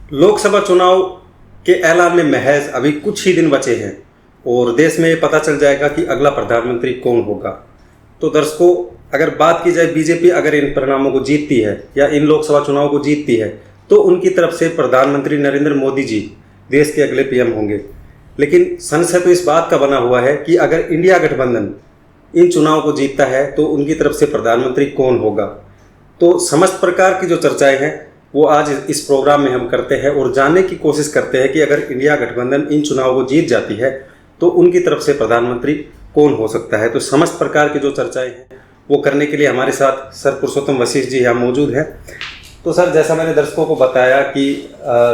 लोकसभा चुनाव के ऐलान में महज अभी कुछ ही दिन बचे हैं और देश में पता चल जाएगा कि अगला प्रधानमंत्री कौन होगा। तो दर्शकों, अगर बात की जाए बीजेपी अगर इन परिणामों को जीतती है या इन लोकसभा चुनाव को जीतती है तो उनकी तरफ से प्रधानमंत्री नरेंद्र मोदी जी देश के अगले पीएम होंगे। लेकिन संशय तो इस बात का बना हुआ है कि अगर इंडिया गठबंधन इन चुनाव को जीतता है तो उनकी तरफ से प्रधानमंत्री कौन होगा। तो समस्त प्रकार की जो चर्चाएं हैं वो आज इस प्रोग्राम में हम करते हैं और जानने की कोशिश करते हैं कि अगर इंडिया गठबंधन इन चुनाव को जीत जाती है तो उनकी तरफ से प्रधानमंत्री कौन हो सकता है। तो समस्त प्रकार की जो चर्चाएं हैं वो करने के लिए हमारे साथ सर पुरुषोत्तम वशिष्ठ जी यहाँ मौजूद हैं। तो सर, जैसा मैंने दर्शकों को बताया कि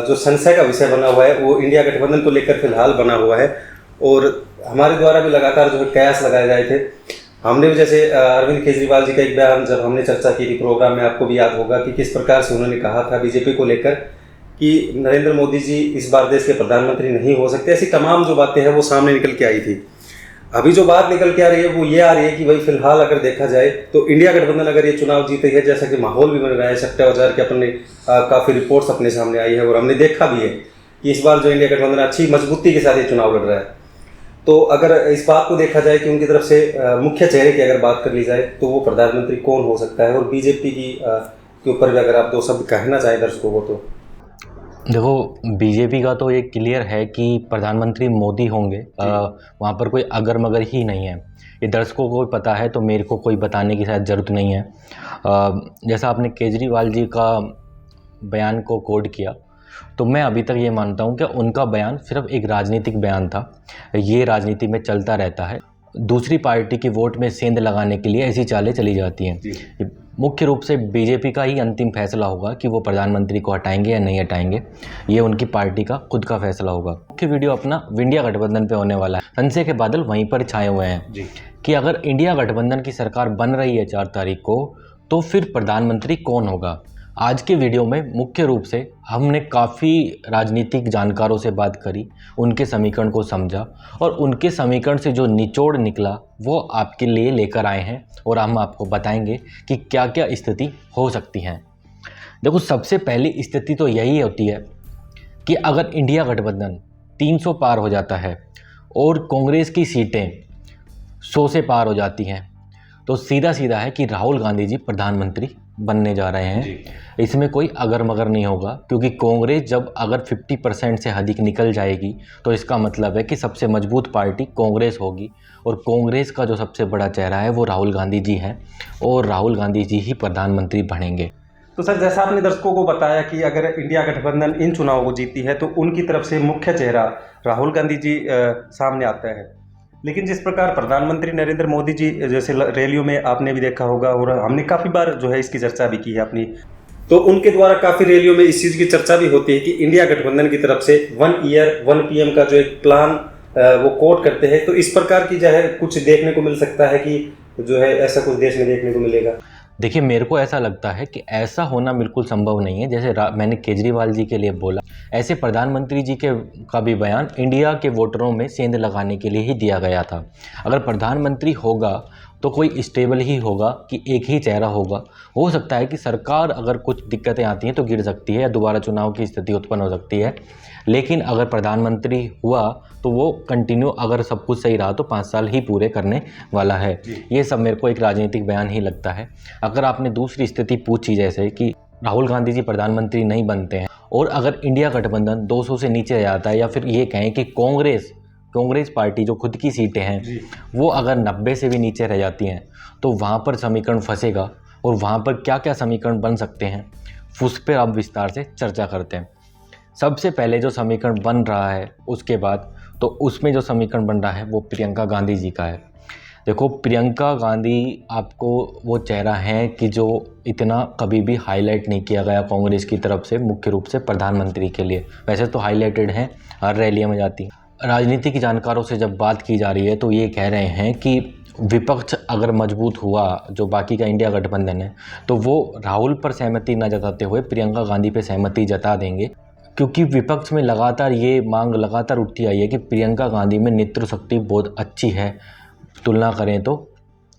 जो संशय का विषय बना हुआ है वो इंडिया गठबंधन को लेकर फिलहाल बना हुआ है और हमारे द्वारा भी लगातार जो है कयास लगाए गए थे। हमने भी जैसे अरविंद केजरीवाल जी का एक बयान जब हमने चर्चा की थी प्रोग्राम में, आपको भी याद होगा कि किस प्रकार से उन्होंने कहा था बीजेपी को लेकर कि नरेंद्र मोदी जी इस बार देश के प्रधानमंत्री नहीं हो सकते। ऐसी तमाम जो बातें हैं वो सामने निकल के आई थी। अभी जो बात निकल के आ रही है वो ये आ रही है कि भाई फिलहाल अगर देखा जाए तो इंडिया गठबंधन अगर ये चुनाव जीते है, जैसा कि माहौल भी बन रहा है, सट्टा बाजार के अपने काफ़ी रिपोर्ट्स अपने सामने आई है और हमने देखा भी है कि इस बार जो इंडिया गठबंधन अच्छी मजबूती के साथ ये चुनाव लड़ रहा है। तो अगर इस बात को देखा जाए कि उनकी तरफ से मुख्य चेहरे की अगर बात कर ली जाए तो वो प्रधानमंत्री कौन हो सकता है, और बीजेपी की के ऊपर भी अगर आप दो शब्द कहना चाहें दर्शकों को। तो देखो, बीजेपी का तो ये क्लियर है कि प्रधानमंत्री मोदी होंगे। वहाँ पर कोई अगर मगर ही नहीं है। ये दर्शकों को भी पता है तो मेरे को कोई बताने की शायद ज़रूरत नहीं है। जैसा आपने केजरीवाल जी का बयान को कोट किया, तो मैं अभी तक ये मानता हूँ कि उनका बयान सिर्फ एक राजनीतिक बयान था। ये राजनीति में चलता रहता है। दूसरी पार्टी की वोट में सेंध लगाने के लिए ऐसी चालें चली जाती हैं। मुख्य रूप से बीजेपी का ही अंतिम फैसला होगा कि वो प्रधानमंत्री को हटाएंगे या नहीं हटाएंगे। ये उनकी पार्टी का खुद का फैसला होगा। मुख्य वीडियो अपना इंडिया गठबंधन पे होने वाला है। संशय के बादल वहीं पर छाए हुए हैं कि अगर इंडिया गठबंधन की सरकार बन रही है 4 तारीख को, तो फिर प्रधानमंत्री कौन होगा। आज के वीडियो में मुख्य रूप से हमने काफ़ी राजनीतिक जानकारों से बात करी, उनके समीकरण को समझा और उनके समीकरण से जो निचोड़ निकला वो आपके लिए लेकर आए हैं और हम आपको बताएंगे कि क्या क्या स्थिति हो सकती हैं। देखो, सबसे पहली स्थिति तो यही होती है कि अगर इंडिया गठबंधन 300 पार हो जाता है और कांग्रेस की सीटें 100 से पार हो जाती हैं तो सीधा सीधा है कि राहुल गांधी जी प्रधानमंत्री बनने जा रहे हैं। इसमें कोई अगर मगर नहीं होगा, क्योंकि कांग्रेस जब अगर 50% से अधिक निकल जाएगी तो इसका मतलब है कि सबसे मजबूत पार्टी कांग्रेस होगी और कांग्रेस का जो सबसे बड़ा चेहरा है वो राहुल गांधी जी हैं और राहुल गांधी जी ही प्रधानमंत्री बनेंगे। तो सर, जैसा आपने दर्शकों को बताया कि अगर इंडिया गठबंधन इन चुनावों को जीतती है तो उनकी तरफ से मुख्य चेहरा राहुल गांधी जी सामने आता है। लेकिन जिस प्रकार प्रधानमंत्री नरेंद्र मोदी जी जैसे रैलियों में आपने भी देखा होगा और हमने काफ़ी बार जो है इसकी चर्चा भी की है अपनी, तो उनके द्वारा काफ़ी रैलियों में इस चीज़ की चर्चा भी होती है कि इंडिया गठबंधन की तरफ से 1 ईयर 1 पीएम का जो एक प्लान वो कोट करते हैं। तो इस प्रकार की जो है कुछ देखने को मिल सकता है कि जो है ऐसा कुछ देश में देखने को मिलेगा। देखिए, मेरे को ऐसा लगता है कि ऐसा होना बिल्कुल संभव नहीं है। जैसे मैंने केजरीवाल जी के लिए बोला, ऐसे प्रधानमंत्री जी का भी बयान इंडिया के वोटरों में सेंध लगाने के लिए ही दिया गया था। अगर प्रधानमंत्री होगा तो कोई स्टेबल ही होगा कि एक ही चेहरा होगा। हो सकता है कि सरकार अगर कुछ दिक्कतें आती हैं तो गिर सकती है या दोबारा चुनाव की स्थिति उत्पन्न हो सकती है, लेकिन अगर प्रधानमंत्री हुआ तो वो कंटिन्यू, अगर सब कुछ सही रहा तो 5 साल ही पूरे करने वाला है। ये सब मेरे को एक राजनीतिक बयान ही लगता है। अगर आपने दूसरी स्थिति पूछी, जैसे कि राहुल गांधी जी प्रधानमंत्री नहीं बनते हैं और अगर इंडिया गठबंधन 200 से नीचे रह जाता है, या फिर ये कहें कि कांग्रेस पार्टी जो खुद की सीटें हैं वो अगर 90 से भी नीचे रह जाती हैं, तो वहाँ पर समीकरण फंसेगा और वहाँ पर क्या क्या समीकरण बन सकते हैं उस पर अब विस्तार से चर्चा करते हैं। सबसे पहले जो समीकरण बन रहा है उसके बाद, तो उसमें जो समीकरण बन रहा है वो प्रियंका गांधी जी का है। देखो, प्रियंका गांधी आपको वो चेहरा है कि जो इतना कभी भी हाईलाइट नहीं किया गया कांग्रेस की तरफ से मुख्य रूप से प्रधानमंत्री के लिए। वैसे तो हाईलाइटेड हैं, हर रैलियों में जाती हैं। राजनीतिक जानकारों से जब बात की जा रही है तो ये कह रहे हैं कि विपक्ष अगर मजबूत हुआ, जो बाकी का इंडिया गठबंधन है, तो वो राहुल पर सहमति न जताते हुए प्रियंका गांधी पर सहमति जता देंगे, क्योंकि विपक्ष में लगातार ये मांग लगातार उठती आई है कि प्रियंका गांधी में नेतृत्व शक्ति बहुत अच्छी है तुलना करें तो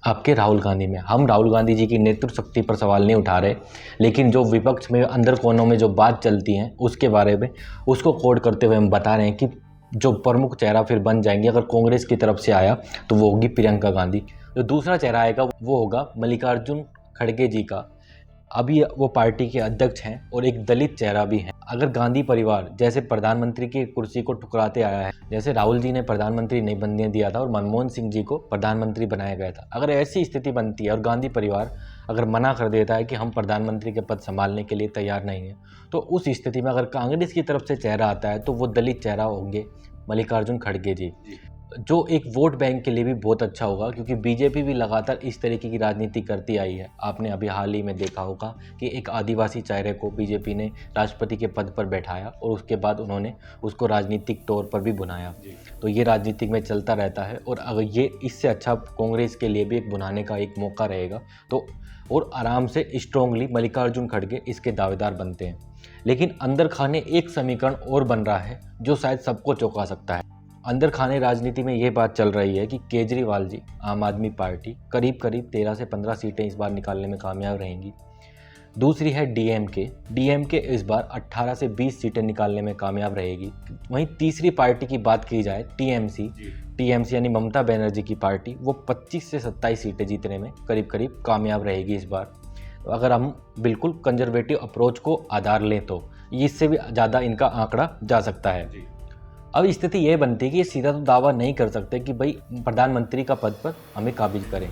आपके राहुल गांधी में। हम राहुल गांधी जी की नेतृत्व शक्ति पर सवाल नहीं उठा रहे, लेकिन जो विपक्ष में अंदर कोनों में जो बात चलती है उसके बारे में उसको कोड करते हुए हम बता रहे हैं कि जो प्रमुख चेहरा फिर बन जाएंगे अगर कांग्रेस की तरफ से आया तो वो होगी प्रियंका गांधी। जो दूसरा चेहरा आएगा वो होगा मल्लिकार्जुन खड़गे जी का। अभी वो पार्टी के अध्यक्ष हैं और एक दलित चेहरा भी हैं। अगर गांधी परिवार जैसे प्रधानमंत्री की कुर्सी को ठुकराते आया है, जैसे राहुल जी ने प्रधानमंत्री नहीं बनने दिया था और मनमोहन सिंह जी को प्रधानमंत्री बनाया गया था, अगर ऐसी स्थिति बनती है और गांधी परिवार अगर मना कर देता है कि हम प्रधानमंत्री के पद संभालने के लिए तैयार नहीं हैं, तो उस स्थिति में अगर कांग्रेस की तरफ से चेहरा आता है तो वो दलित चेहरा होंगे मल्लिकार्जुन खड़गे जी, जो एक वोट बैंक के लिए भी बहुत अच्छा होगा, क्योंकि बीजेपी भी लगातार इस तरीके की राजनीति करती आई है। आपने अभी हाल ही में देखा होगा कि एक आदिवासी चेहरे को बीजेपी ने राष्ट्रपति के पद पर बैठाया और उसके बाद उन्होंने उसको राजनीतिक तौर पर भी बुनाया। तो ये राजनीतिक में चलता रहता है और अगर ये इससे अच्छा कांग्रेस के लिए भी एक बुनाने का एक मौका रहेगा तो और आराम से स्ट्रोंगली मल्लिकार्जुन खड़गे इसके दावेदार बनते हैं। लेकिन अंदर खाने एक समीकरण और बन रहा है जो शायद सबको चौंका सकता है। अंदर खाने राजनीति में ये बात चल रही है कि केजरीवाल जी आम आदमी पार्टी करीब 13 से 15 सीटें इस बार निकालने में कामयाब रहेंगी। दूसरी है डीएमके इस बार 18 से 20 सीटें निकालने में कामयाब रहेगी। वहीं तीसरी पार्टी की बात की जाए टीएमसी यानी ममता बनर्जी की पार्टी, वो 25 से 27 सीटें जीतने में करीब कामयाब रहेगी इस बार। अगर हम बिल्कुल कंजर्वेटिव अप्रोच को आधार लें तो इससे भी ज़्यादा इनका आंकड़ा जा सकता है। अब स्थिति ये बनती है कि ये सीधा तो दावा नहीं कर सकते कि भाई प्रधानमंत्री का पद पर हमें काबिज करें,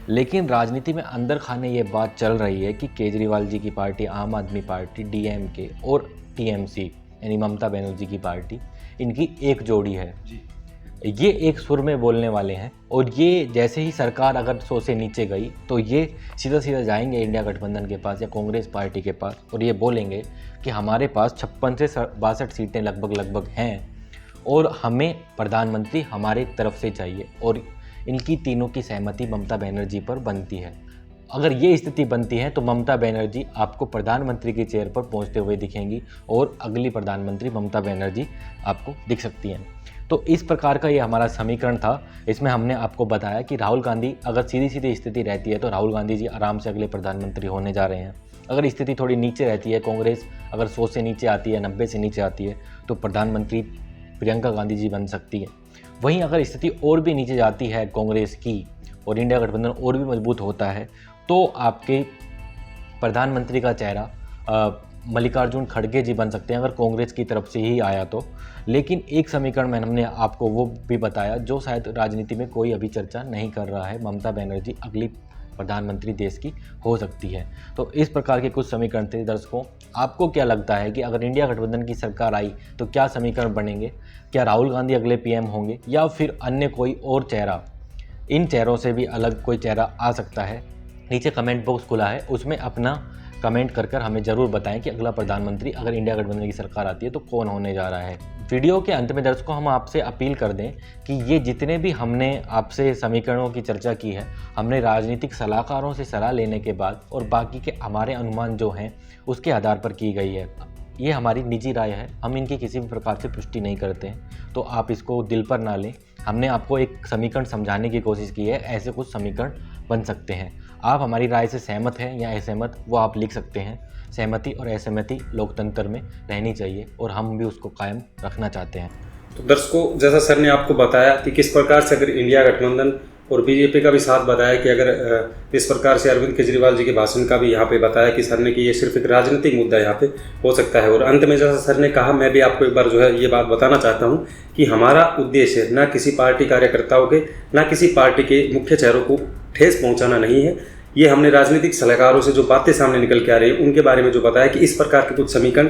लेकिन राजनीति में अंदर खाने ये बात चल रही है कि केजरीवाल जी की पार्टी, आम आदमी पार्टी, डीएमके और टीएमसी यानी ममता बनर्जी की पार्टी, इनकी एक जोड़ी है। ये एक सुर में बोलने वाले हैं और ये जैसे ही सरकार अगर 100 से नीचे गई तो ये सीधा जाएंगे इंडिया गठबंधन के पास या कांग्रेस पार्टी के पास और ये बोलेंगे कि हमारे पास 56 से 62 सीटें लगभग हैं और हमें प्रधानमंत्री हमारे तरफ से चाहिए, और इनकी तीनों की सहमति ममता बनर्जी पर बनती है। अगर ये स्थिति बनती है तो ममता बनर्जी आपको प्रधानमंत्री की चेयर पर पहुंचते हुए दिखेंगी और अगली प्रधानमंत्री ममता बनर्जी आपको दिख सकती हैं। तो इस प्रकार का ये हमारा समीकरण था। इसमें हमने आपको बताया कि राहुल गांधी अगर सीधी स्थिति रहती है तो राहुल गांधी जी आराम से अगले प्रधानमंत्री होने जा रहे हैं। अगर स्थिति थोड़ी नीचे रहती है, कांग्रेस अगर 100 से नीचे आती है, 90 से नीचे आती है, तो प्रधानमंत्री प्रियंका गांधी जी बन सकती है। वहीं अगर स्थिति और भी नीचे जाती है कांग्रेस की और इंडिया गठबंधन और भी मजबूत होता है तो आपके प्रधानमंत्री का चेहरा मल्लिकार्जुन खड़गे जी बन सकते हैं अगर कांग्रेस की तरफ से ही आया तो। लेकिन एक समीकरण में हमने आपको वो भी बताया जो शायद राजनीति में कोई अभी चर्चा नहीं कर रहा है, ममता बनर्जी अगली प्रधानमंत्री देश की हो सकती है। तो इस प्रकार के कुछ समीकरण थे। दर्शकों, आपको क्या लगता है कि अगर इंडिया गठबंधन की सरकार आई तो क्या समीकरण बनेंगे? क्या राहुल गांधी अगले पीएम होंगे या फिर अन्य कोई और चेहरा, इन चेहरों से भी अलग कोई चेहरा आ सकता है? नीचे कमेंट बॉक्स खुला है, उसमें अपना कमेंट कर हमें ज़रूर बताएं कि अगला प्रधानमंत्री अगर इंडिया गठबंधन की सरकार आती है तो कौन होने जा रहा है। वीडियो के अंत में दर्शकों हम आपसे अपील कर दें कि ये जितने भी हमने आपसे समीकरणों की चर्चा की है, हमने राजनीतिक सलाहकारों से सलाह लेने के बाद और बाकी के हमारे अनुमान जो हैं उसके आधार पर की गई है। ये हमारी निजी राय है, हम इनकी किसी भी प्रकार से पुष्टि नहीं करते हैं, तो आप इसको दिल पर ना लें। हमने आपको एक समीकरण समझाने की कोशिश की है, ऐसे कुछ समीकरण बन सकते हैं। आप हमारी राय से सहमत हैं या असहमत, वो आप लिख सकते हैं। सहमति और असहमति लोकतंत्र में रहनी चाहिए और हम भी उसको कायम रखना चाहते हैं। तो दर्शकों, जैसा सर ने आपको बताया कि किस प्रकार से अगर इंडिया गठबंधन और बीजेपी का भी साथ बताया कि अगर इस प्रकार से अरविंद केजरीवाल जी के भाषण का भी यहाँ पे बताया कि सर ने कि ये सिर्फ एक राजनीतिक मुद्दा यहाँ पे हो सकता है। और अंत में जैसा सर ने कहा, मैं भी आपको एक बार जो है ये बात बताना चाहता हूँ कि हमारा उद्देश्य ना किसी पार्टी कार्यकर्ताओं के ना किसी पार्टी के मुख्य चेहरों को ठेस पहुँचाना नहीं है। ये हमने राजनीतिक सलाहकारों से जो बातें सामने निकल के आ रही है उनके बारे में जो बताया कि इस प्रकार के कुछ समीकरण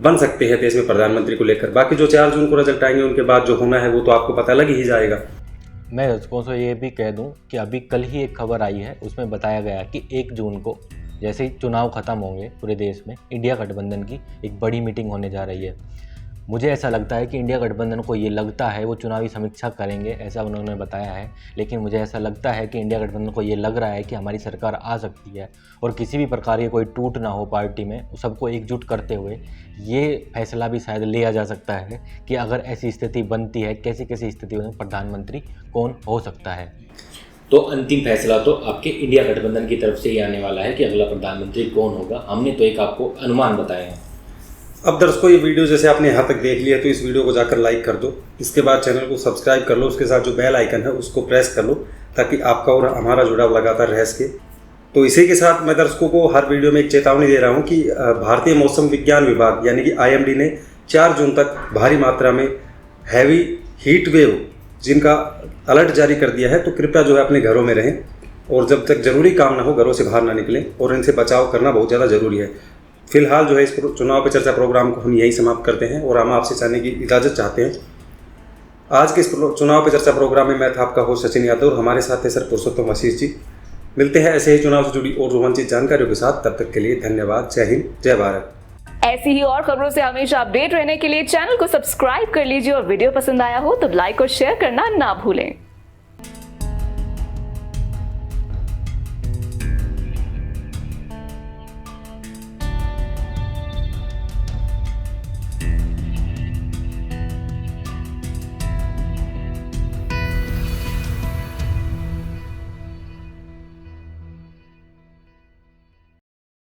बन सकते हैं देश में प्रधानमंत्री को लेकर। बाकी जो 4 जून को रिजल्ट आएंगे उनके बाद जो होना है वो तो आपको पता लग ही जाएगा। मैं दर्शकों से ये भी कह दूं कि अभी कल ही एक खबर आई है, उसमें बताया गया कि 1 जून को जैसे ही चुनाव खत्म होंगे पूरे देश में, इंडिया गठबंधन की एक बड़ी मीटिंग होने जा रही है। मुझे ऐसा लगता है कि इंडिया गठबंधन को ये लगता है वो चुनावी समीक्षा करेंगे, ऐसा उन्होंने बताया है। लेकिन मुझे ऐसा लगता है कि इंडिया गठबंधन को ये लग रहा है कि हमारी सरकार आ सकती है और किसी भी प्रकार की कोई टूट ना हो पार्टी में, सबको एकजुट करते हुए ये फैसला भी शायद लिया जा सकता है कि अगर ऐसी स्थिति बनती है, कैसी स्थिति में प्रधानमंत्री कौन हो सकता है। तो अंतिम फैसला तो आपके इंडिया गठबंधन की तरफ से ही आने वाला है कि अगला प्रधानमंत्री कौन होगा। हमने तो एक आपको अनुमान बताए हैं। अब दर्शकों, ये वीडियो जैसे आपने यहाँ तक देख लिया तो इस वीडियो को जाकर लाइक कर दो, इसके बाद चैनल को सब्सक्राइब कर लो, उसके साथ जो बेल आइकन है उसको प्रेस कर लो ताकि आपका और हमारा जुड़ाव लगातार रह सके। तो इसी के साथ मैं दर्शकों को हर वीडियो में एक चेतावनी दे रहा हूँ कि भारतीय मौसम विज्ञान विभाग यानी कि IMD ने 4 जून तक भारी मात्रा में हैवी हीट वेव जिनका अलर्ट जारी कर दिया है। तो कृपया जो है अपने घरों में रहें और जब तक ज़रूरी काम ना हो घरों से बाहर ना निकलें और इनसे बचाव करना बहुत ज़्यादा ज़रूरी है। फिलहाल जो है इस चुनाव पे चर्चा प्रोग्राम को हम यहीं समाप्त करते हैं और हम आपसे जाने की इजाज़त चाहते हैं। आज के इस चुनाव पे चर्चा प्रोग्राम में मैं था आपका होस्ट सचिन यादव और हमारे साथ थे सर पुरुषोत्तम आशीष जी। मिलते हैं ऐसे ही चुनाव से जुड़ी और रोमांचित जानकारियों के साथ। तब तक के लिए धन्यवाद। जय हिंद, जय भारत। ऐसी ही और खबरों से हमेशा अपडेट रहने के लिए चैनल को सब्सक्राइब कर लीजिए और वीडियो पसंद आया हो तो लाइक और शेयर करना ना भूलें।